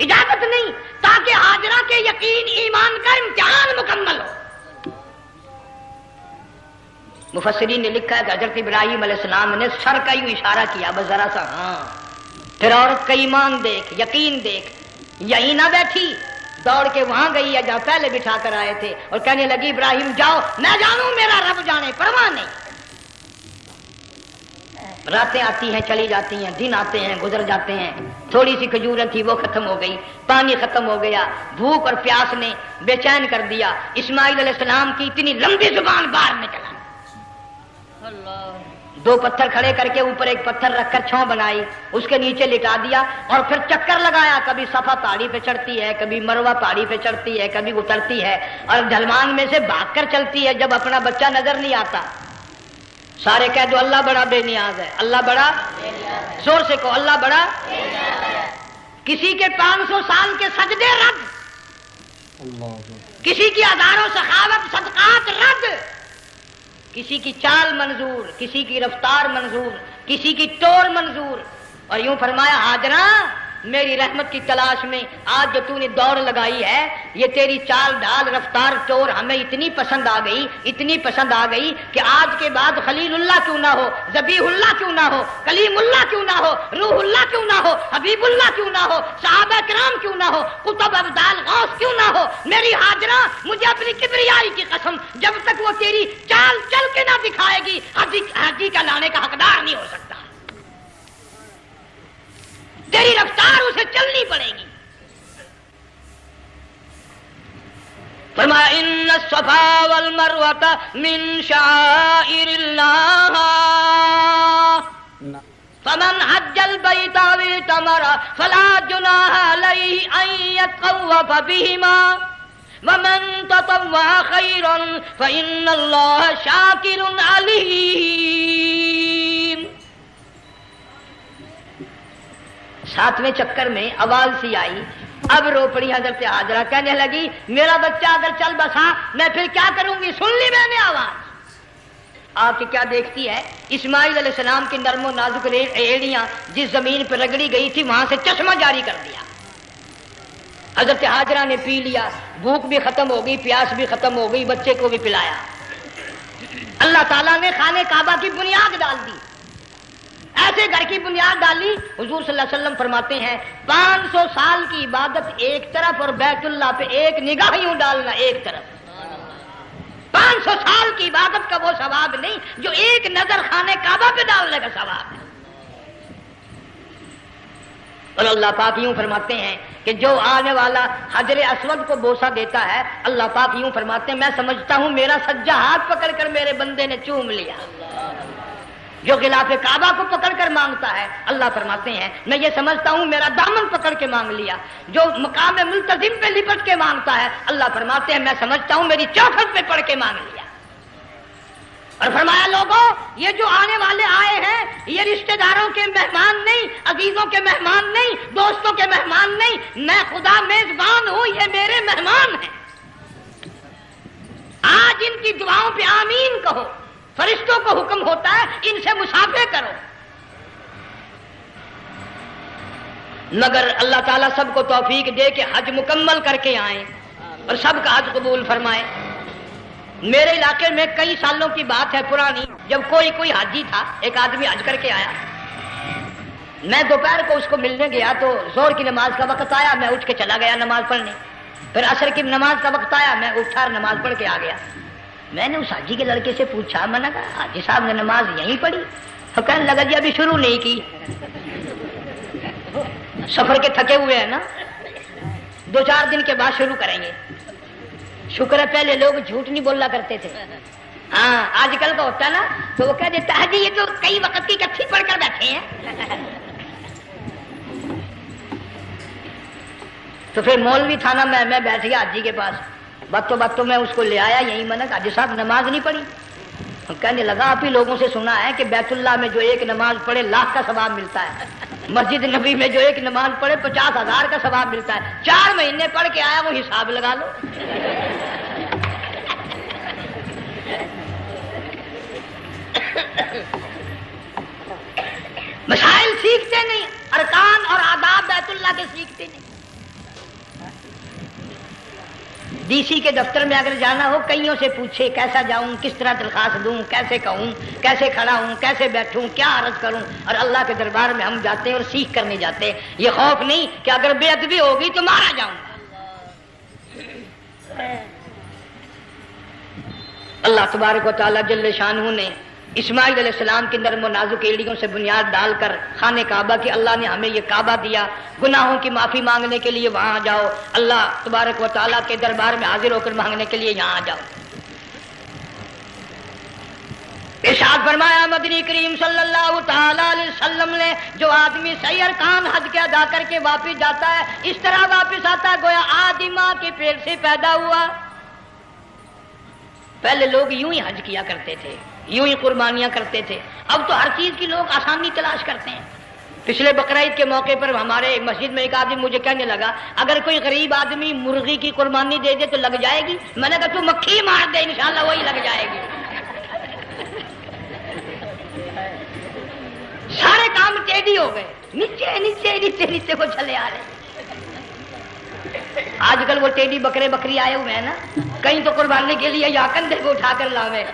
اجازت نہیں، تاکہ حاجرہ کے یقین ایمان کا امتحان مکمل ہو۔ مفسرین نے لکھا ہے کہ حضرت ابراہیم علیہ السلام نے سر کا یوں اشارہ کیا، بس ذرا سا، ہاں، پھر عورت کا ایمان دیکھ، یقین دیکھ، یہی نہ بیٹھی، دوڑ کے وہاں گئی یا جہاں پہلے بٹھا کر آئے تھے، اور کہنے لگی ابراہیم جاؤ، میں جانوں میرا رب جانے، پرواہ نہیں۔ راتیں آتی ہیں چلی جاتی ہیں، دن آتے ہیں گزر جاتے ہیں، تھوڑی سی کھجوریں تھی وہ ختم ہو گئی، پانی ختم ہو گیا، بھوک اور پیاس نے بے چین کر دیا، اسماعیل علیہ السلام کی اتنی لمبی زبان باہر نکلا، دو پتھر کھڑے کر کے اوپر ایک پتھر رکھ کر چھاؤں بنائی، اس کے نیچے لٹا دیا، اور پھر چکر لگایا، کبھی صفا پہاڑی پہ چڑھتی ہے، کبھی مروہ پہاڑی پہ چڑھتی ہے، کبھی اترتی ہے، اور ڈھلوان میں سے بھاگ کر چلتی ہے، جب اپنا بچہ نظر نہیں آتا، سارے کہہ دو اللہ بڑا بے نیاز ہے، اللہ بڑا، زور سے کہو اللہ بڑا، کسی کے 500 سال کے سجدے رد، کسی کی ہزاروں سخاوت صدقات رد، کسی کی چال منظور، کسی کی رفتار منظور، کسی کی ٹور منظور، اور یوں فرمایا ہاجرہ میری رحمت کی تلاش میں آج جو تو نے دوڑ لگائی ہے، یہ تیری چال ڈال رفتار ٹور ہمیں اتنی پسند آ گئی، اتنی پسند آ گئی کہ آج کے بعد خلیل اللہ کیوں نہ ہو، ذبیح اللہ کیوں نہ ہو، کلیم اللہ کیوں نہ ہو، روح اللہ کیوں نہ ہو، حبیب اللہ کیوں نہ ہو، صحابہ کرام کیوں نہ ہو، قطب ابدال غوث کیوں نہ ہو، میری ہاجرہ مجھے اپنی کبریائی کی قسم جب تک وہ تیری چال چل کے نہ دکھائے گی، حاجی کا لانے کا حقدار نہیں ہو سکتا، تیری رفتار اسے چلنی پڑے گی۔ فرمایا ان الصفا والمروۃ من شعائر اللہ فمن حج البیت او اعتمر فلا جناح علیہ ان یطوف بہما ومن تطوع خیرا فإن اللہ شاکر علیم۔ 7ویں چکر میں آواز سی آئی، اب رو پڑی حضرت حاجرہ، کہنے لگی میرا بچہ اگر چل بسا میں پھر کیا کروں گی، سن لی میں نے آواز۔ آپ کی کیا دیکھتی ہے، اسماعیل علیہ السلام کی نرم و نازک ایڑیاں جس زمین پہ رگڑی گئی تھی وہاں سے چشمہ جاری کر دیا، حضرت حاجرہ نے پی لیا، بھوک بھی ختم ہو گئی، پیاس بھی ختم ہو گئی، بچے کو بھی پلایا، اللہ تعالیٰ نے خانے کعبہ کی بنیاد ڈال دی، ایسے گھر کی بنیاد ڈالی، حضور صلی اللہ علیہ وسلم فرماتے ہیں 500 سال کی عبادت ایک طرف اور بیت اللہ پہ ایک نگاہ یوں ڈالنا ایک طرف، 500 سال کی عبادت کا وہ ثواب نہیں جو ایک نظر خانے کعبہ پہ ڈالنے کا ثواب ہے۔ اور اللہ پاک یوں فرماتے ہیں کہ جو آنے والا حجر اسود کو بوسہ دیتا ہے، اللہ پاک یوں فرماتے ہیں میں سمجھتا ہوں میرا سجا ہاتھ پکڑ کر میرے بندے نے چوم لیا، جو غلاف کعبہ کو پکڑ کر مانگتا ہے اللہ فرماتے ہیں میں یہ سمجھتا ہوں میرا دامن پکڑ کے مانگ لیا، جو مقام ملتزم پہ لپٹ کے مانگتا ہے اللہ فرماتے ہیں میں سمجھتا ہوں میری چوکھٹ پہ پڑھ کے مانگ لیا۔ اور فرمایا لوگوں یہ جو آنے والے آئے ہیں یہ رشتہ داروں کے مہمان نہیں، عزیزوں کے مہمان نہیں، دوستوں کے مہمان نہیں، میں خدا میزبان ہوں، یہ میرے مہمان ہیں، آج ان کی دعاؤں پہ آمین کہو، فرشتوں کو حکم ہوتا ہے ان سے مصافحہ کرو، مگر اللہ تعالیٰ سب کو توفیق دے کہ حج مکمل کر کے آئیں اور سب کا حج قبول فرمائے۔ میرے علاقے میں کئی سالوں کی بات ہے پرانی، جب کوئی حاجی تھا، ایک آدمی حج کر کے آیا، میں دوپہر کو اس کو ملنے گیا تو زور کی نماز کا وقت آیا، میں اٹھ کے چلا گیا نماز پڑھنے، پھر عصر کی نماز کا وقت آیا، میں اٹھا اور نماز پڑھ کے آ گیا۔ میں نے اس حاجی کے لڑکے سے پوچھا، میں نے کہا حاجی صاحب نے نماز یہیں پڑھی؟ تو کہنے لگا جی ابھی شروع نہیں کی، سفر کے تھکے ہوئے ہیں نا، 2-4 دن کے بعد شروع کریں گے۔ شکر ہے پہلے لوگ جھوٹ نہیں بولا کرتے تھے، ہاں آج کل کا ہوتا ہے نا تو وہ کہہ دیتا حاجی یہ تو کئی وقت کی کچھی پڑھ کر بیٹھے ہیں، تو پھر مولوی تھا نا، میں بیٹھ گیا حاجی کے پاس، باتوں میں اس کو لے آیا، یہی میں نے کہا حاجی صاحب نماز نہیں پڑھی؟ کہنے لگا آپ ہی لوگوں سے سنا ہے کہ بیت اللہ میں جو ایک نماز پڑھے 1,00,000 کا ثواب ملتا ہے، مسجد نبی میں جو ایک نماز پڑھے 50,000 کا ثواب ملتا ہے، 4 مہینے پڑھ کے آیا، وہ حساب لگا لو۔ مسائل سیکھتے نہیں، ارکان اور آداب بیت اللہ کے سیکھتے نہیں، DC کے دفتر میں اگر جانا ہو کئیوں سے پوچھے کیسا جاؤں، کس طرح درخواست دوں، کیسے کہوں، کیسے کھڑا ہوں، کیسے بیٹھوں، کیا عرض کروں، اور اللہ کے دربار میں ہم جاتے ہیں اور سیکھ کرنے جاتے ہیں، یہ خوف نہیں کہ اگر بے ادبی ہوگی تو مارا جاؤں گا۔ اللہ تبارک و تعالیٰ جل شانہ نے اسماعیل علیہ السلام کے نرم و نازک ایڑیوں سے بنیاد ڈال کر خانہ کعبہ کی اللہ نے ہمیں یہ کعبہ دیا، گناہوں کی معافی مانگنے کے لیے وہاں جاؤ، اللہ تبارک و تعالیٰ کے دربار میں حاضر ہو کر مانگنے کے لیے یہاں جاؤ۔ ارشاد فرمایا مدنی کریم صلی اللہ تعالی علیہ وسلم نے، جو آدمی صحیح ارکان حج کے ادا کر کے واپس جاتا ہے اس طرح واپس آتا ہے گویا آدمی ماں کے پیٹ سے پیدا ہوا۔ پہلے لوگ یوں ہی حج کیا کرتے تھے، یوں ہی قربانیاں کرتے تھے، اب تو ہر چیز کی لوگ آسانی تلاش کرتے ہیں۔ پچھلے بقرعید کے موقع پر ہمارے مسجد میں ایک آدمی مجھے کہنے لگا اگر کوئی غریب آدمی مرغی کی قربانی دے دے تو لگ جائے گی؟ میں نے کہا تو مکھی مار دے انشاءاللہ وہی لگ جائے گی۔ سارے کام ٹیڑھی ہو گئے، نیچے نیچے نیچے نیچے کو چلے آ رہے۔ آج کل وہ ٹیڑھی بکرے بکری آئے ہوئے ہیں نا، کہیں تو قربانی کے لیے یا کندھے کو اٹھا کر لاوے۔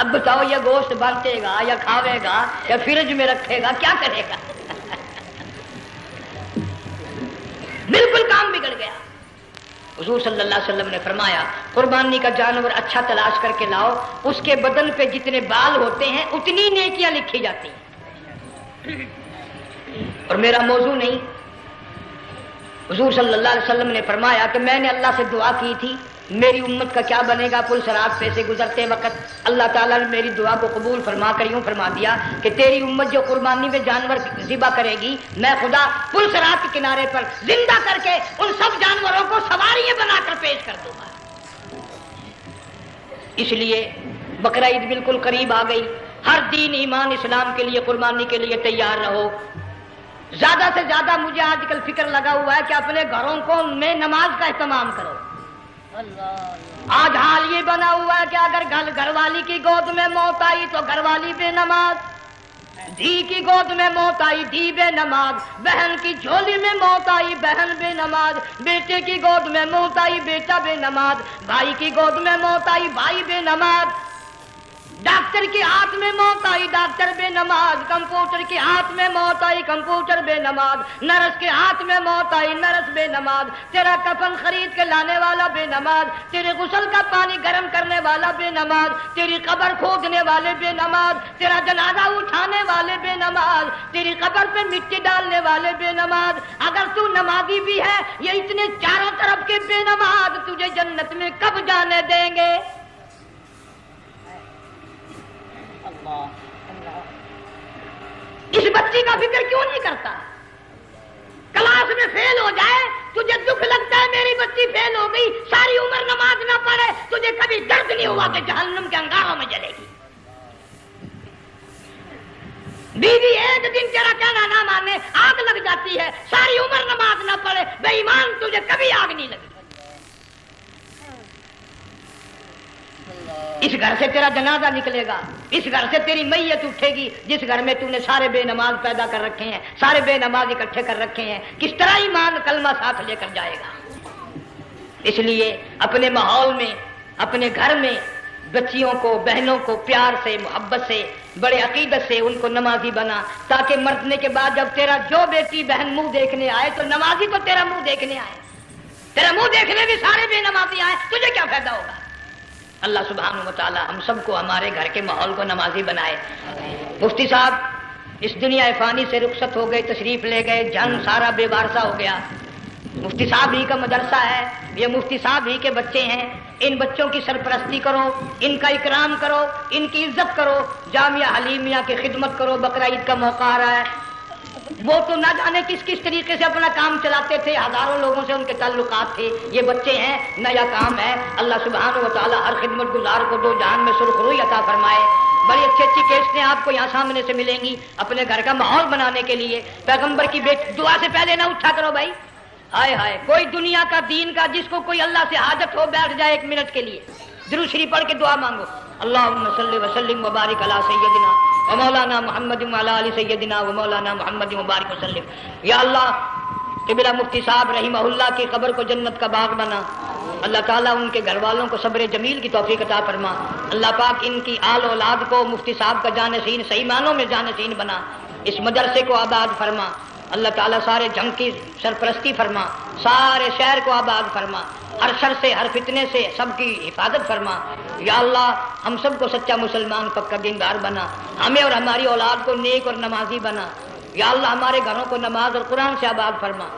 اب بتاؤ یہ گوشت بانٹے گا یا کھاوے گا یا فریج میں رکھے گا، کیا کرے گا؟ بالکل کام بگڑ گیا۔ حضور صلی اللہ علیہ وسلم نے فرمایا قربانی کا جانور اچھا تلاش کر کے لاؤ، اس کے بدن پہ جتنے بال ہوتے ہیں اتنی نیکیاں لکھی جاتی ہیں۔ اور میرا موضوع نہیں، حضور صلی اللہ علیہ وسلم نے فرمایا کہ میں نے اللہ سے دعا کی تھی میری امت کا کیا بنے گا، پل صراط پہ سے گزرتے وقت اللہ تعالیٰ نے میری دعا کو قبول فرما کر یوں فرما دیا کہ تیری امت جو قربانی میں جانور ذبح کرے گی میں خدا پل صراط کے کنارے پر زندہ کر کے ان سب جانوروں کو سواریاں بنا کر پیش کر دوں گا۔ اس لیے بقرعید بالکل قریب آ گئی، ہر دین ایمان اسلام کے لیے قربانی کے لیے تیار رہو۔ زیادہ سے زیادہ مجھے آج کل فکر لگا ہوا ہے کہ اپنے گھروں کو میں نماز کا اہتمام کرو۔ آج حال یہ بنا ہوا ہے کہ اگر گھر والی کی گود میں موت آئی تو گھر والی بے نماز، دھی کی گود میں موت آئی دھی بے نماز، بہن کی جھولی میں موت آئی بہن بے نماز، بیٹے کی گود میں موت آئی بیٹا بے نماز، بھائی کی گود میں موت آئی بھائی بے نماز، ڈاکٹر کے ہاتھ میں موت آئی ڈاکٹر بے نماز، کمپیوٹر کے ہاتھ میں موت آئی کمپیوٹر بے نماز، نرس کے ہاتھ میں موت آئی نرس بے نماز، تیرا کفن خرید کے لانے والا بے نماز، تیرے غسل کا پانی گرم کرنے والا بے نماز، تیری قبر کھودنے والے بے نماز، تیرا جنازہ اٹھانے والے بے نماز، تیری قبر پہ مٹی ڈالنے والے بے نماز۔ اگر تو نمازی بھی ہے یہ اتنے چاروں طرف کے بے نماز تجھے جنت میں کب جانے دیں گے؟ اس بچی کا فکر کیوں نہیں کرتا؟ کلاس میں فیل ہو جائے تجھے دکھ لگتا ہے میری بچی فیل ہو گئی، ساری عمر نماز نہ پڑھے تجھے کبھی درد نہیں ہوا کہ جہنم کے انگاروں میں جلے گی۔ بیوی ایک دن تیرا کہنا نہ مانے آگ لگ جاتی ہے، ساری عمر نماز نہ پڑھے بے ایمان تجھے کبھی آگ نہیں لگی۔ اس گھر سے تیرا جنازہ نکلے گا، اس گھر سے تیری میت اٹھے گی جس گھر میں تو نے سارے بے نماز پیدا کر رکھے ہیں، سارے بے نماز اکٹھے کر رکھے ہیں، کس طرح ایمان کلمہ ساتھ لے کر جائے گا؟ اس لیے اپنے ماحول میں اپنے گھر میں بچیوں کو بہنوں کو پیار سے محبت سے بڑے عقیدت سے ان کو نمازی بنا، تاکہ مرنے کے بعد جب تیرا جو بیٹی بہن منہ دیکھنے آئے تو نمازی تو تیرا منہ دیکھنے آئے، تیرا منہ دیکھنے بھی سارے بے نمازی آئے، تجھے کیا فائدہ ہوگا؟ اللہ سبحانہ و تعالی ہم سب کو ہمارے گھر کے ماحول کو نمازی بنائے۔ مفتی صاحب اس دنیا فانی سے رخصت ہو گئے، تشریف لے گئے، جان سارا بے وارثہ ہو گیا۔ مفتی صاحب ہی کا مدرسہ ہے، یہ مفتی صاحب ہی کے بچے ہیں، ان بچوں کی سرپرستی کرو، ان کا اکرام کرو، ان کی عزت کرو، جامعہ حلیمیہ کی خدمت کرو۔ بقرعید کا موقع آ رہا ہے، وہ تو نہ جانے کس کس طریقے سے اپنا کام چلاتے تھے، ہزاروں لوگوں سے ان کے تعلقات تھے، یہ بچے ہیں نیا کام ہے۔ اللہ سبحانہ و تعالی ہر خدمت گزار کو دو جہان میں سرخ روئی عطا فرمائے۔ بڑی اچھی اچھی کیسٹیں آپ کو یہاں سامنے سے ملیں گی اپنے گھر کا ماحول بنانے کے لیے۔ پیغمبر کی دعا سے پہلے نہ اٹھا کرو بھائی، ہائے ہائے کوئی دنیا کا دین کا جس کو کوئی اللہ سے حاجت ہو بیٹھ جائے ایک منٹ کے لیے، درود شریف پڑھ کے دعا مانگو، اللہم صلی وسلم وبارک علی سیدنا و مولانا محمد وعلی آل سیدنا و مولانا محمد وبارک وسلم۔ یا اللہ قبلہ مفتی صاحب رحمہ اللہ کی قبر کو جنت کا باغ بنا. اللہ تعالیٰ ان کے گھر والوں کو صبر جمیل کی توفیق عطا فرما. اللہ پاک ان کی آل اولاد کو مفتی صاحب کا جانشین صحیح معنوں میں جانشین بنا. اس مدرسے کو آباد فرما. اللہ تعالیٰ سارے جنگ کی سرپرستی فرما, سارے شہر کو آباد فرما, ہر شر سے ہر فتنے سے سب کی حفاظت فرما. یا اللہ ہم سب کو سچا مسلمان پکا دیندار بنا, ہمیں اور ہماری اولاد کو نیک اور نمازی بنا. یا اللہ ہمارے گھروں کو نماز اور قرآن سے آباد فرما.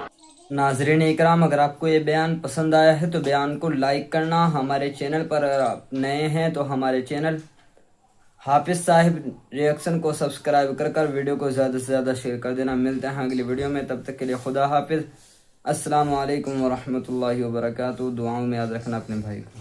ناظرین اکرام, اگر آپ کو یہ بیان پسند آیا ہے تو بیان کو لائک کرنا. ہمارے چینل پر اگر آپ نئے ہیں تو ہمارے چینل حافظ صاحب ریئیکشن کو سبسکرائب کر کر ویڈیو کو زیادہ سے زیادہ شیئر کر دینا. ملتے ہیں اگلی ویڈیو میں, تب تک کے لیے خدا حافظ. السلام علیکم ورحمۃ اللہ وبرکاتہ. دعاؤں میں یاد رکھنا اپنے بھائی کو.